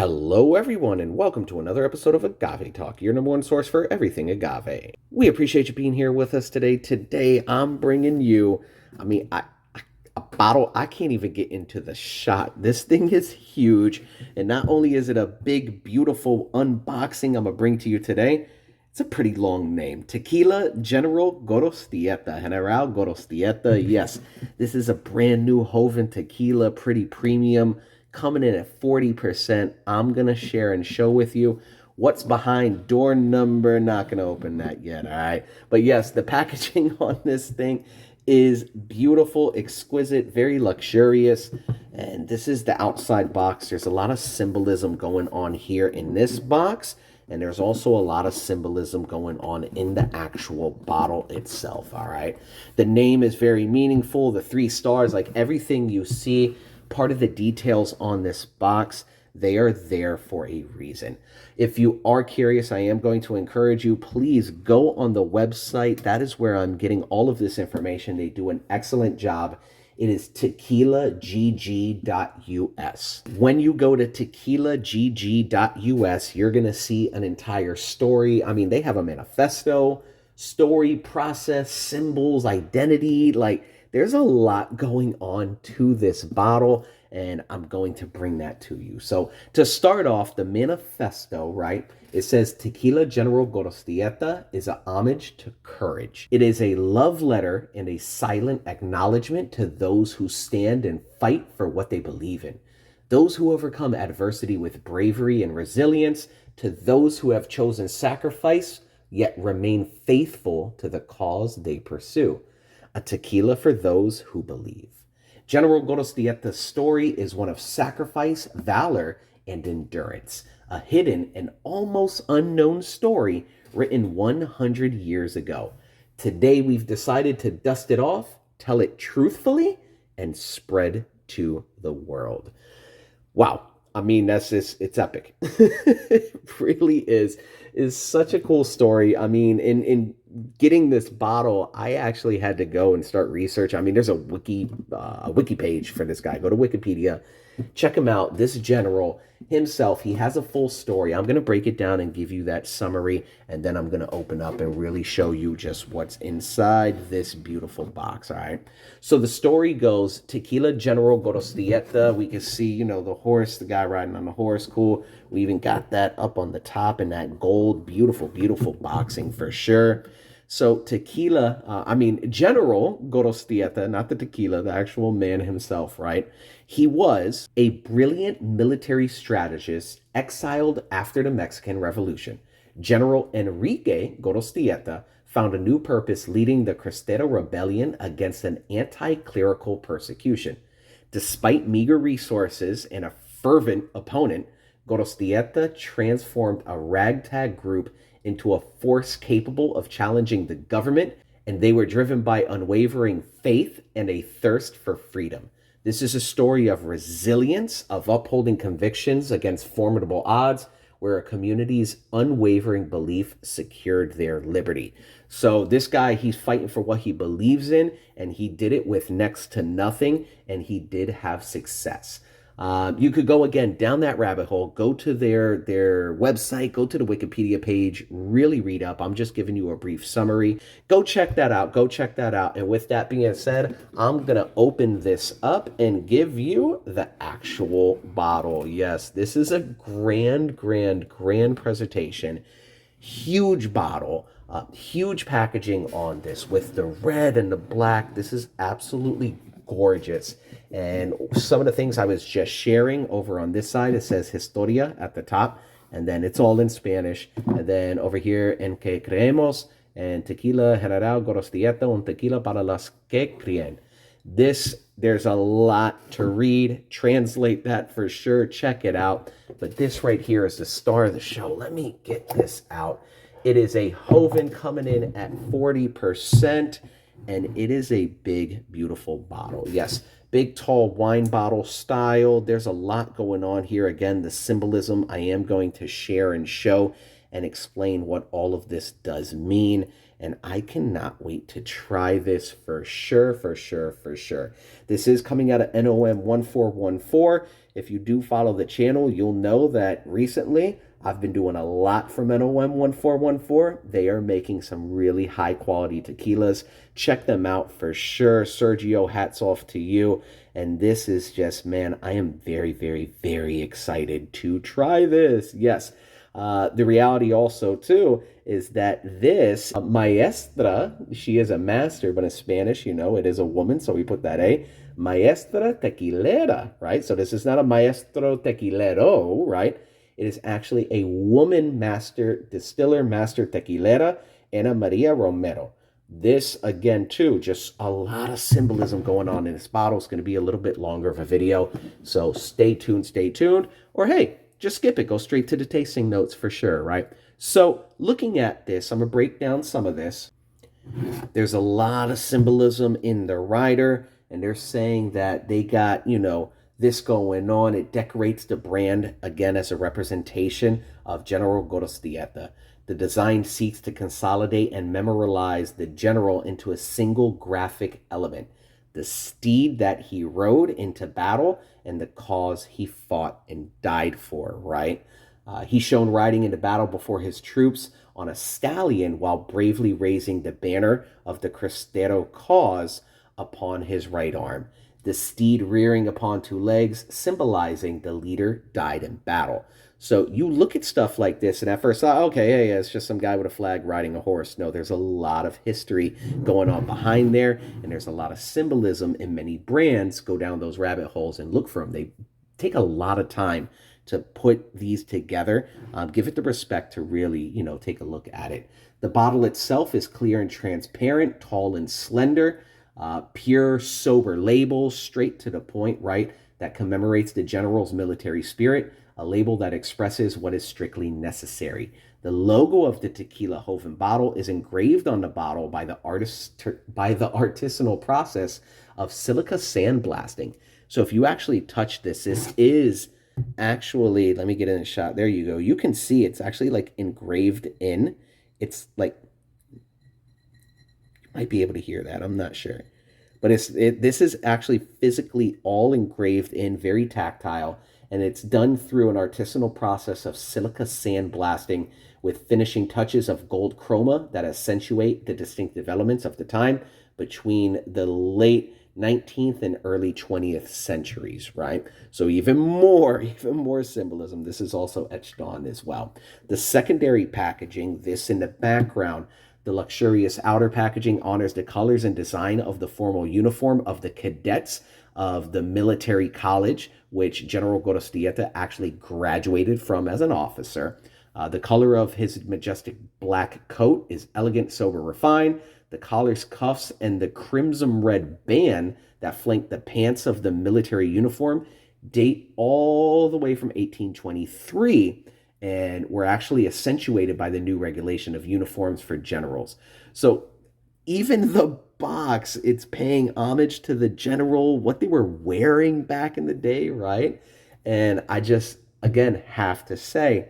Hello, everyone, and welcome to another episode of Agave Talk, your number one source for everything agave. We appreciate you being here with us today. Today, I'm bringing you, a bottle. I can't even get into the shot. This thing is huge, and not only is it a big, beautiful unboxing I'm gonna bring to you today, it's a pretty long name. Tequila General Gorostieta. General Gorostieta. Yes, this is a brand new Joven tequila, pretty premium, coming in at 40%. I'm going to share and show with you what's behind door number. Not going to open that yet, all right? But yes, the packaging on this thing is beautiful, exquisite, very luxurious. And this is the outside box. There's a lot of symbolism going on here in this box. And there's also a lot of symbolism going on in the actual bottle itself, all right? The name is very meaningful. The 3 stars, like everything you see, part of the details on this box, they are there for a reason. If you are curious, I am going to encourage you, please go on the website. That is where I'm getting all of this information. They do an excellent job. It is tequilagg.us. When you go to tequilagg.us, you're going to see an entire story. I mean, they have a manifesto, story, process, symbols, identity. Like, there's a lot going on to this bottle, and I'm going to bring that to you. So to start off, the manifesto, right? It says Tequila General Gorostieta is a homage to courage. It is a love letter and a silent acknowledgement to those who stand and fight for what they believe in. Those who overcome adversity with bravery and resilience, to those who have chosen sacrifice, yet remain faithful to the cause they pursue. A tequila for those who believe. General Gorostieta's story is one of sacrifice, valor, and endurance. A hidden and almost unknown story written 100 years ago. Today, we've decided to dust it off, tell it truthfully, and spread to the world. Wow. I mean, that's just, it's epic. It really is such a cool story. I mean, in getting this bottle, I actually had to go and start research. I mean, there's a wiki page for this guy. Go to Wikipedia, check him out. This general himself, he has a full story. I'm going to break it down and give you that summary, and then I'm going to open up and really show you just what's inside this beautiful box, all right? So the story goes, Tequila General Gorostieta. We can see, you know, the horse, the guy riding on the horse, cool. We even got that up on the top in that gold, beautiful, beautiful boxing for sure. So tequila, General Gorostieta, not the tequila, the actual man himself, right? He was a brilliant military strategist exiled after the Mexican Revolution. General Enrique Gorostieta found a new purpose leading the Cristero Rebellion against an anti-clerical persecution. Despite meager resources and a fervent opponent, Gorostieta transformed a ragtag group into a force capable of challenging the government, and they were driven by unwavering faith and a thirst for freedom. This is a story of resilience, of upholding convictions against formidable odds, where a community's unwavering belief secured their liberty. So this guy, he's fighting for what he believes in, and he did it with next to nothing, and he did have success. You could go again down that rabbit hole, go to their website, go to the Wikipedia page, really read up. I'm just giving you a brief summary. Go check that out. Go check that out. And with that being said, I'm going to open this up and give you the actual bottle. Yes, this is a grand presentation. Huge bottle. Huge packaging on this with the red and the black. This is absolutely gorgeous. And some of the things I was just sharing over on this side, it says Historia at the top, and then it's all in Spanish. And then over here, En que creemos, and Tequila General Gorostieta, un tequila para las que creen. There's a lot to read. Translate that for sure. Check it out. But this right here is the star of the show. Let me get this out. It is a Joven coming in at 40%, and it is a big, beautiful bottle. Yes, big, tall wine bottle style. There's a lot going on here. Again, the symbolism I am going to share and show and explain what all of this does mean. And I cannot wait to try this for sure. This is coming out of NOM 1414. If you do follow the channel, you'll know that recently I've been doing a lot for NOM 1414. They are making some really high quality tequilas. Check them out for sure. Sergio, hats off to you. And this is just, man, I am very, very, very excited to try this. Yes. The reality also, too, is that this maestra, she is a master, but in Spanish, it is a woman, so we put that A. Maestra tequilera, right? So this is not a maestro tequilero, right? It is actually a woman master distiller, master tequilera, Ana Maria Romero. This, again, too, just a lot of symbolism going on in this bottle. It's going to be a little bit longer of a video, so stay tuned. Or, hey, just skip it. Go straight to the tasting notes for sure, right? So, looking at this, I'm going to break down some of this. There's a lot of symbolism in the rider, and they're saying that they got, this going on. It decorates the brand, again, as a representation of General Gorostieta. The design seeks to consolidate and memorialize the general into a single graphic element, the steed that he rode into battle and the cause he fought and died for, right? He's shown riding into battle before his troops on a stallion while bravely raising the banner of the Cristero cause upon his right arm. The steed rearing upon two legs, symbolizing the leader died in battle. So you look at stuff like this, and at first, okay, hey, it's just some guy with a flag riding a horse. No, there's a lot of history going on behind there, and there's a lot of symbolism, and many brands go down those rabbit holes and look for them. They take a lot of time to put these together. Give it the respect to really, take a look at it. The bottle itself is clear and transparent, tall and slender, pure, sober label, straight to the point, right? That commemorates the general's military spirit, a label that expresses what is strictly necessary. The logo of the Tequila Joven bottle is engraved on the bottle by the artisanal process of silica sandblasting. So if you actually touch this, this is actually, let me get in a shot. There you go. You can see it's actually like engraved in. It's like, you might be able to hear that. I'm not sure. But this is actually physically all engraved in, very tactile, and it's done through an artisanal process of silica sandblasting with finishing touches of gold chroma that accentuate the distinctive elements of the time between the late 19th and early 20th centuries, right? So even more symbolism. This is also etched on as well. The secondary packaging, this in the background, the luxurious outer packaging honors the colors and design of the formal uniform of the cadets of the military college, which General Gorostieta actually graduated from as an officer. The color of his majestic black coat is elegant, sober, refined. The collar's cuffs and the crimson red band that flank the pants of the military uniform date all the way from 1823 and were actually accentuated by the new regulation of uniforms for generals. So even the box, it's paying homage to the general, what they were wearing back in the day, right? And I just, again, have to say,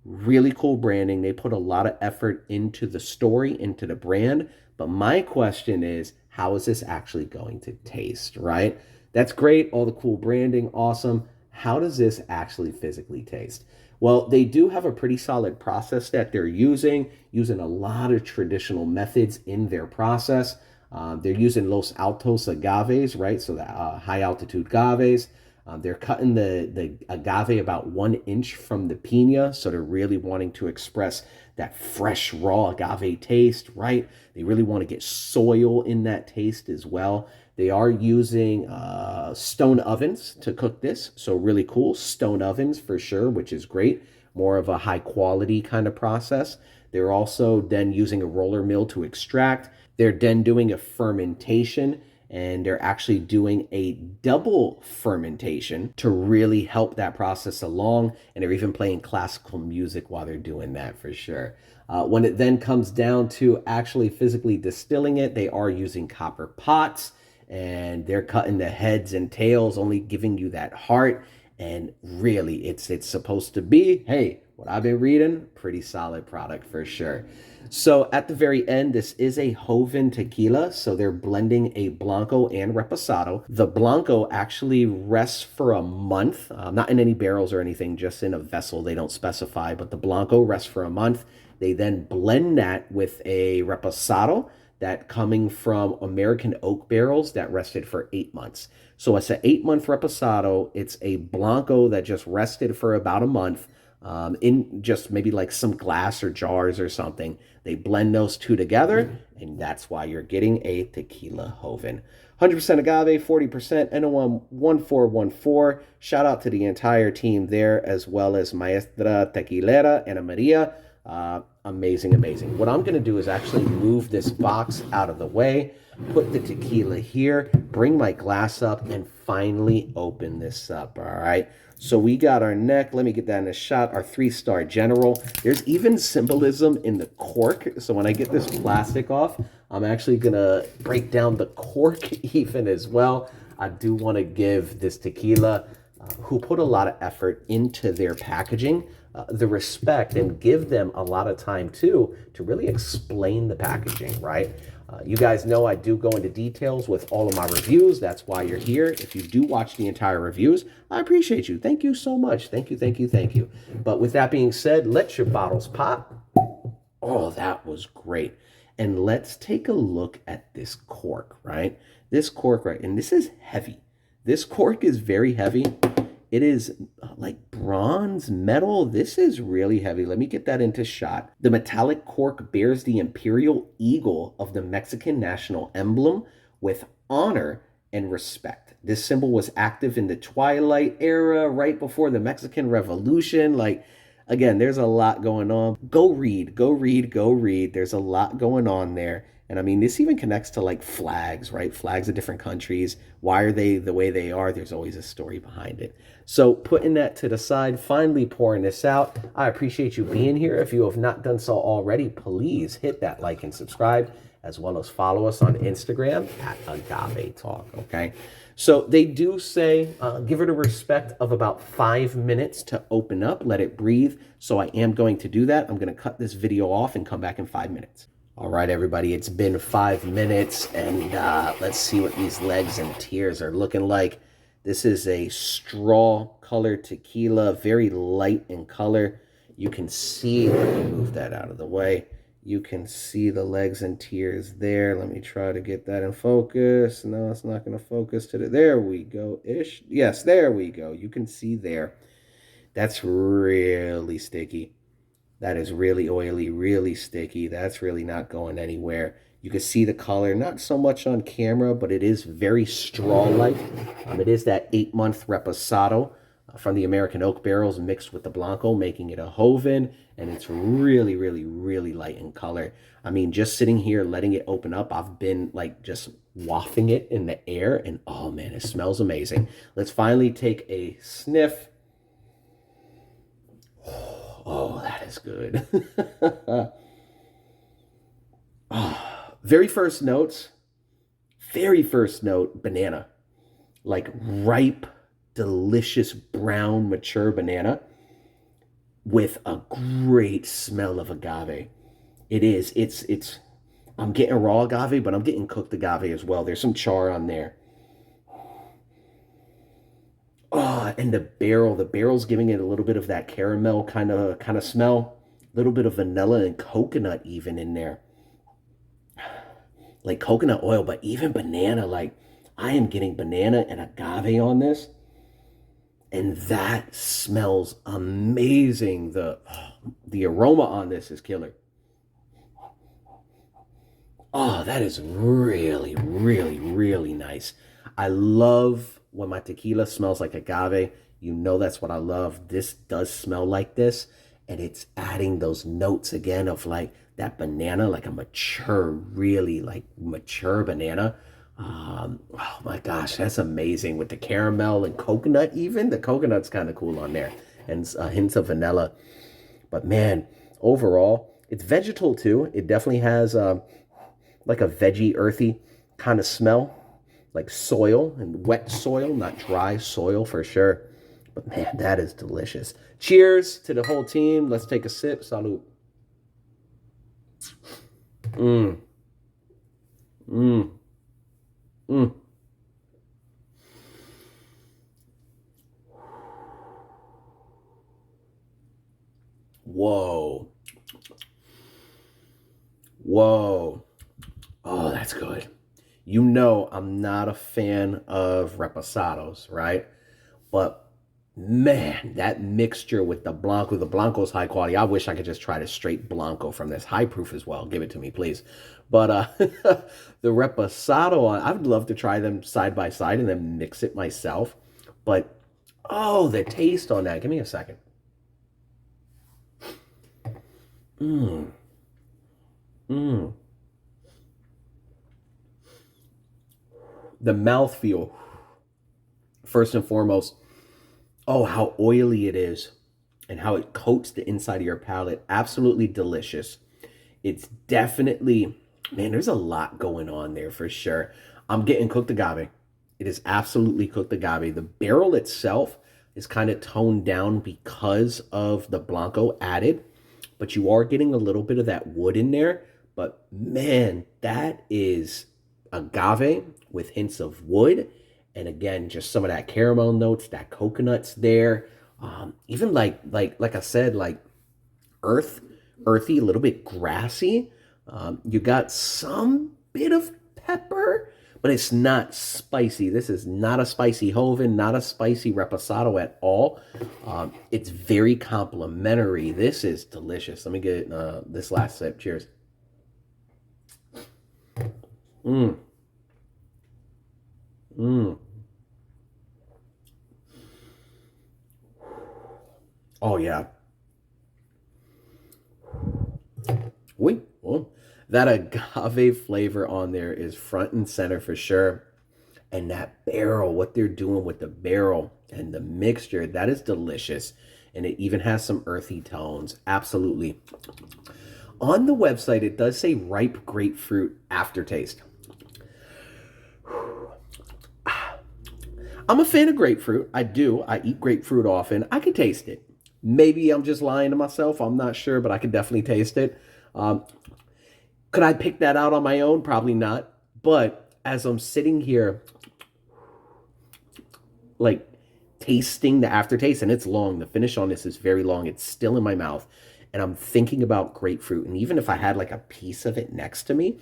really cool branding. They put a lot of effort into the story, into the brand. But my question is, how is this actually going to taste, right? That's great. All the cool branding, awesome. How does this actually physically taste? Well, they do have a pretty solid process that they're using a lot of traditional methods in their process. They're using Los Altos agaves, right? So the high altitude agaves. They're cutting the agave about 1 inch from the piña. So they're really wanting to express that fresh, raw agave taste, right? They really want to get soil in that taste as well. They are using stone ovens to cook this. So really cool. Stone ovens for sure, which is great. More of a high quality kind of process. They're also then using a roller mill to extract. They're then doing a fermentation, and they're actually doing a double fermentation to really help that process along. And they're even playing classical music while they're doing that for sure. When it then comes down to actually physically distilling it, they are using copper pots, and they're cutting the heads and tails, only giving you that heart. And really, it's supposed to be, hey, what I've been reading, pretty solid product for sure. So at the very end, this is a Joven tequila. So they're blending a Blanco and Reposado. The Blanco actually rests for a month, not in any barrels or anything, just in a vessel. They don't specify, but the Blanco rests for a month. They then blend that with a Reposado that coming from American oak barrels that rested for 8 months. So it's an 8 month Reposado. It's a Blanco that just rested for about a month in just maybe like some glass or jars or something. They blend those two together, and that's why you're getting a tequila Joven. 100% agave, 40% NOM 1414. Shout out to the entire team there, as well as Maestra Tequilera, Ana Maria. Amazing, amazing. What I'm going to do is actually move this box out of the way, put the tequila here, bring my glass up, and finally open this up, all right? So we got our neck. Let me get that in a shot. Our 3-star General. There's even symbolism in the cork. So when I get this plastic off, I'm actually going to break down the cork even as well. I do want to give this tequila, who put a lot of effort into their packaging, the respect, and give them a lot of time too to really explain the packaging, right? You guys know I do go into details with all of my reviews. That's why you're here. If you do watch the entire reviews, I appreciate you. Thank you so much. Thank you, thank you, thank you. But with that being said, let your bottles pop. Oh, that was great. And let's take a look at this cork, right? This cork, right? And this is heavy. This cork is very heavy. It is like bronze metal. This is really heavy. Let me get that into shot. The metallic cork bears the imperial eagle of the Mexican national emblem with honor and respect. This symbol was active in the Twilight era, right before the Mexican Revolution. Like, again, there's a lot going on. Go read, go read, go read. There's a lot going on there. And I mean, this even connects to like flags, right? Flags of different countries. Why are they the way they are? There's always a story behind it. So putting that to the side, finally pouring this out. I appreciate you being here. If you have not done so already, please hit that like and subscribe, as well as follow us on Instagram at Agave Talk, okay? So they do say, give it a respect of about 5 minutes to open up, let it breathe. So I am going to do that. I'm going to cut this video off and come back in 5 minutes. All right, everybody, it's been 5 minutes, and let's see what these legs and tears are looking like. This is a straw-colored tequila, very light in color. You can see, let me move that out of the way. You can see the legs and tears there. Let me try to get that in focus. No, it's not going to focus to the, there we go-ish. Yes, there we go. You can see there. That's really sticky. That is really oily, really sticky. That's really not going anywhere. You can see the color, not so much on camera, but it is very straw-like. It is that 8-month Reposado from the American oak barrels mixed with the Blanco, making it a Joven, and it's really, really, really light in color. I mean, just sitting here, letting it open up, I've been like just wafting it in the air, and oh man, it smells amazing. Let's finally take a sniff. Oh, that is good. Very first note, banana. Like ripe, delicious, brown, mature banana with a great smell of agave. It is. It's, I'm getting raw agave, but I'm getting cooked agave as well. There's some char on there. Oh, and the barrel's giving it a little bit of that caramel kind of smell. A little bit of vanilla and coconut even in there. Like coconut oil, but even banana. Like, I am getting banana and agave on this. And that smells amazing. The aroma on this is killer. Oh, that is really, really, really nice. I love when my tequila smells like agave. You know that's what I love. This does smell like this, and it's adding those notes again of like that banana, like a mature, really like mature banana. Oh my gosh, that's amazing with the caramel and coconut even. The coconut's kind of cool on there, and hints of vanilla. But man, overall, it's vegetal too. It definitely has like a veggie, earthy kind of smell. Like soil and wet soil, not dry soil for sure. But man, that is delicious. Cheers to the whole team. Let's take a sip. Salud. Mmm. Mmm. Mmm. Whoa. Whoa. Oh, that's good. You know, I'm not a fan of reposados, right? But man, that mixture with the Blanco's high quality. I wish I could just try the straight Blanco from this. High proof as well. Give it to me, please. But the reposado, I would love to try them side by side and then mix it myself. But oh, the taste on that. Give me a second. Mmm. Mmm. The mouthfeel, first and foremost. Oh, how oily it is and how it coats the inside of your palate. Absolutely delicious. It's definitely, man, there's a lot going on there for sure. I'm getting cooked agave. It is absolutely cooked agave. The barrel itself is kind of toned down because of the Blanco added, but you are getting a little bit of that wood in there. But man, that is agave with hints of wood. And again, just some of that caramel notes, that coconut's there. Even like I said, like earthy, a little bit grassy. You got some bit of pepper, but it's not spicy. This is not a spicy Joven, not a spicy reposado at all. It's very complimentary. This is delicious. Let me get this last sip. Cheers. Mmm. Mmm. Oh yeah. Wait. Oh. That agave flavor on there is front and center for sure. And that barrel, what they're doing with the barrel and the mixture, that is delicious. And it even has some earthy tones. Absolutely. On the website, it does say ripe grapefruit aftertaste. I'm a fan of grapefruit. I do. I eat grapefruit often. I can taste it. Maybe I'm just lying to myself. I'm not sure, but I can definitely taste it. Could I pick that out on my own? Probably not. But as I'm sitting here, like tasting the aftertaste, and it's long. The finish on this is very long. It's still in my mouth. And I'm thinking about grapefruit. And even if I had like a piece of it next to me,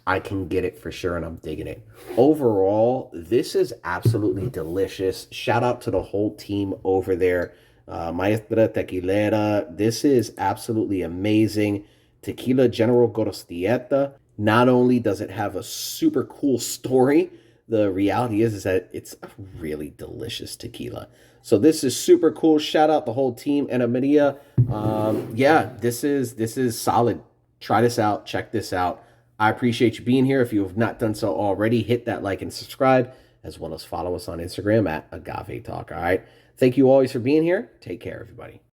I can get it for sure, and I'm digging it. Overall, this is absolutely delicious. Shout out to the whole team over there. Maestra Tequilera. This is absolutely amazing. Tequila General Gorostieta. Not only does it have a super cool story, the reality is that it's a really delicious tequila. So this is super cool. Shout out the whole team. And Maria, yeah, this is solid. Try this out. Check this out. I appreciate you being here. If you have not done so already, hit that like and subscribe, as well as follow us on Instagram at Agave Talk. All right. Thank you always for being here. Take care, everybody.